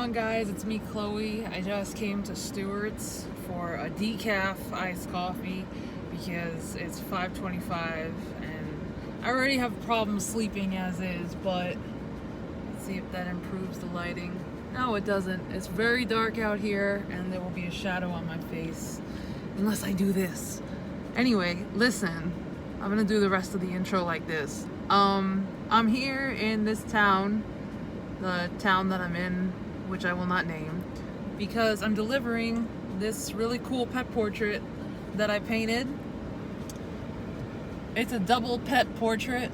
on, guys? It's me, Chloe. I just came to Stewart's for a decaf iced coffee because it's 5:25 and I already have problems sleeping as is, but let's see if that improves the lighting. No, it doesn't. It's very dark out here and there will be a shadow on my face unless I do this. Anyway, listen, I'm gonna do the rest of the intro like this. I'm here in this town, the town that I'm in, which I will not name, because I'm delivering this really cool pet portrait that I painted. It's a double pet portrait,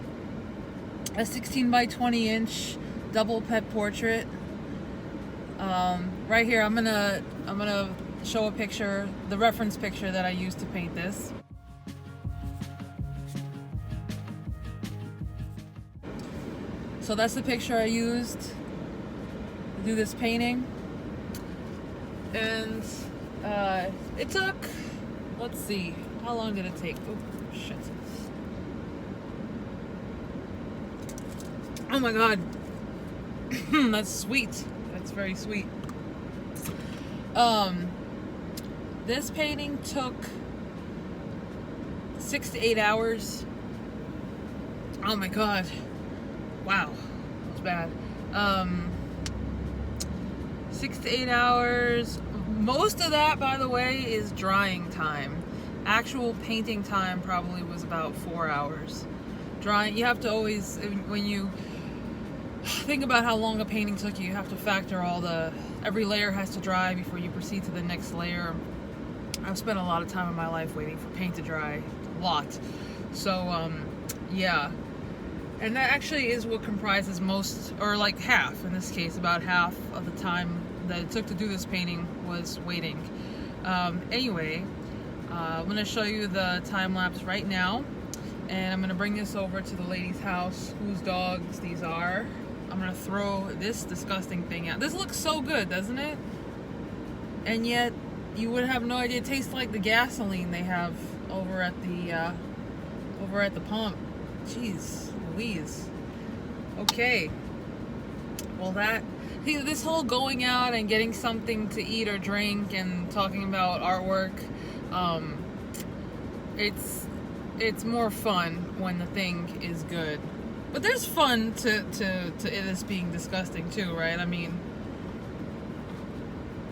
a 16 by 20 inch double pet portrait. Right here, I'm gonna show a picture, the reference picture that I used to paint this. So that's the picture I used to do this painting. And it took, let's see, how long did it take? Oh, shit. Oh my god. That's sweet. That's very sweet. This painting took 6 to 8 hours. Oh my god. Wow, that's bad. 6 to 8 hours. Most of that, by the way, is drying time. Actual painting time probably was about 4 hours. Drying, you have to always, when you think about how long a painting took you have to factor every layer has to dry before you proceed to the next layer. I've spent a lot of time in my life waiting for paint to dry, a lot. So, yeah. And that actually is what comprises most, or like half, in this case, about half of the time that it took to do this painting was waiting. Anyway, I'm going to show you the time lapse right now, and I'm going to bring this over to the lady's house whose dogs these are. I'm going to throw this disgusting thing out. This looks so good, doesn't it? And yet, you would have no idea. It tastes like the gasoline they have over at the pump. Jeez Louise. Okay. Well, this whole going out and getting something to eat or drink and talking about artwork, it's more fun when the thing is good. But there's fun to this being disgusting too, right? I mean,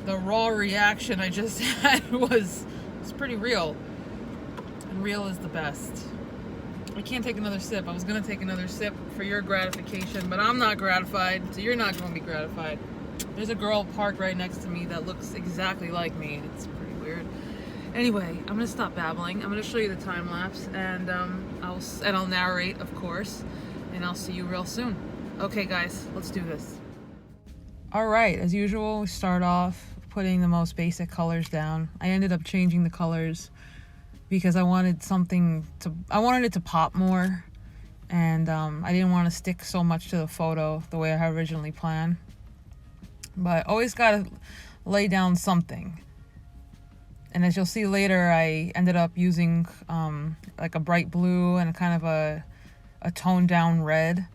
the raw reaction I just had was pretty real. And real is the best. I can't take another sip. I was going to take another sip for your gratification, but I'm not gratified, so you're not going to be gratified. There's a girl parked right next to me that looks exactly like me. It's pretty weird. Anyway, I'm going to stop babbling. I'm going to show you the time lapse, and I'll narrate, of course, and I'll see you real soon. Okay, guys, let's do this. All right, as usual, we start off putting the most basic colors down. I ended up changing the colors because I wanted it to pop more, and I didn't want to stick so much to the photo the way I had originally planned. But always gotta lay down something. And as you'll see later, I ended up using like a bright blue and kind of a toned down red.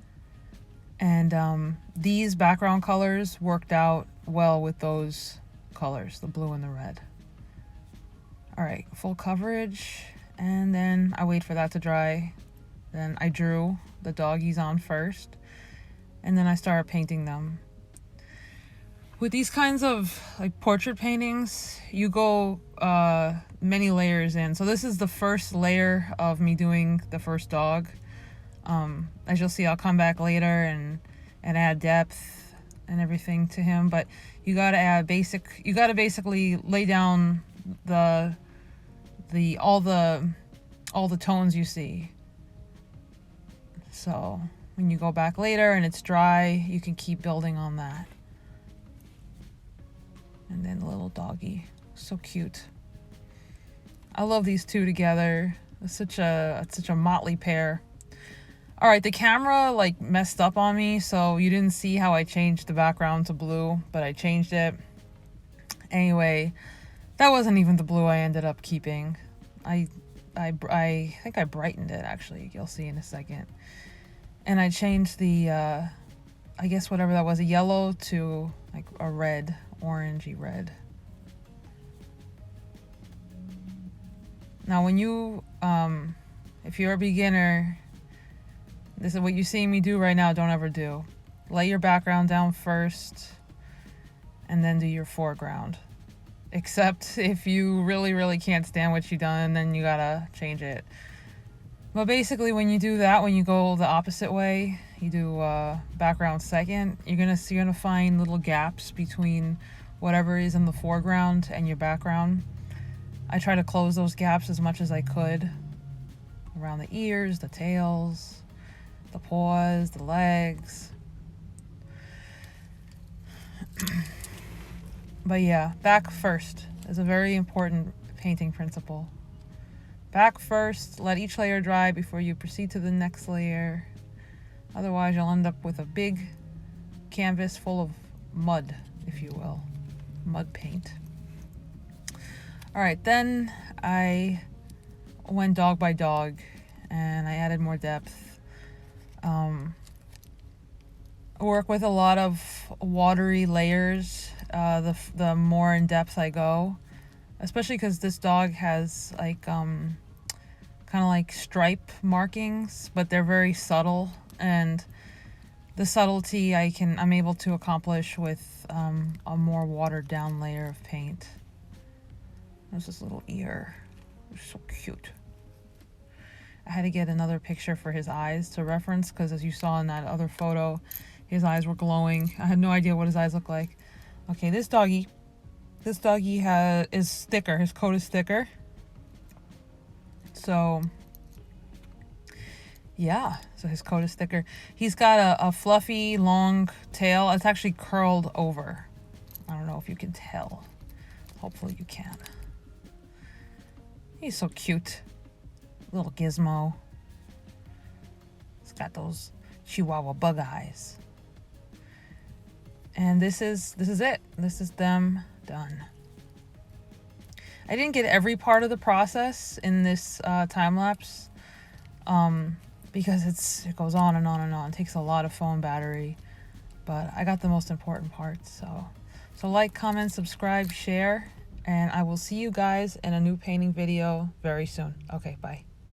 And these background colors worked out well with those colors, the blue and the red. All right, full coverage, and then I wait for that to dry. Then I drew the doggies on first, and then I started painting them. With these kinds of like portrait paintings, you go many layers in. So this is the first layer of me doing the first dog. As you'll see, I'll come back later and add depth and everything to him. But you gotta basically lay down all the tones you see. So when you go back later and it's dry, you can keep building on that. And then the little doggy, so cute. I love these two together. It's such a motley pair. All right, the camera like messed up on me, so you didn't see how I changed the background to blue, but I changed it. Anyway, that wasn't even the blue I ended up keeping. I think I brightened it, actually. You'll see in a second. And I changed the I guess whatever that was, a yellow to like a red, orangey red. Now when you, if you're a beginner, this is what you see me do right now, don't ever do. Lay your background down first and then do your foreground. Except if you really can't stand what you've done, then you gotta change it. But basically when you do that, when you go the opposite way, you do background second, you're gonna find little gaps between whatever is in the foreground and your background. I try to close those gaps as much as I could around the ears, the tails, the paws, the legs. But yeah, back first is a very important painting principle. Back first, let each layer dry before you proceed to the next layer. Otherwise, you'll end up with a big canvas full of mud, if you will. Mud paint. All right, then I went dog by dog and I added more depth. I work with a lot of watery layers the more in depth I go, especially because this dog has like kind of like stripe markings, but they're very subtle, and the subtlety I'm able to accomplish with a more watered down layer of paint. There's this little ear. It's so cute. I had to get another picture for his eyes to reference because, as you saw in that other photo, his eyes were glowing. I had no idea what his eyes look like. Okay, this doggy is thicker. His coat is thicker. So, yeah. So his coat is thicker. He's got a fluffy, long tail. It's actually curled over. I don't know if you can tell. Hopefully you can. He's so cute. Little gizmo. He's got those Chihuahua bug eyes. And this is it. This is them done. I didn't get every part of the process in this time lapse because it goes on and on and on. It takes a lot of phone battery, but I got the most important parts. So like, comment, subscribe, share, and I will see you guys in a new painting video very soon. Okay, bye.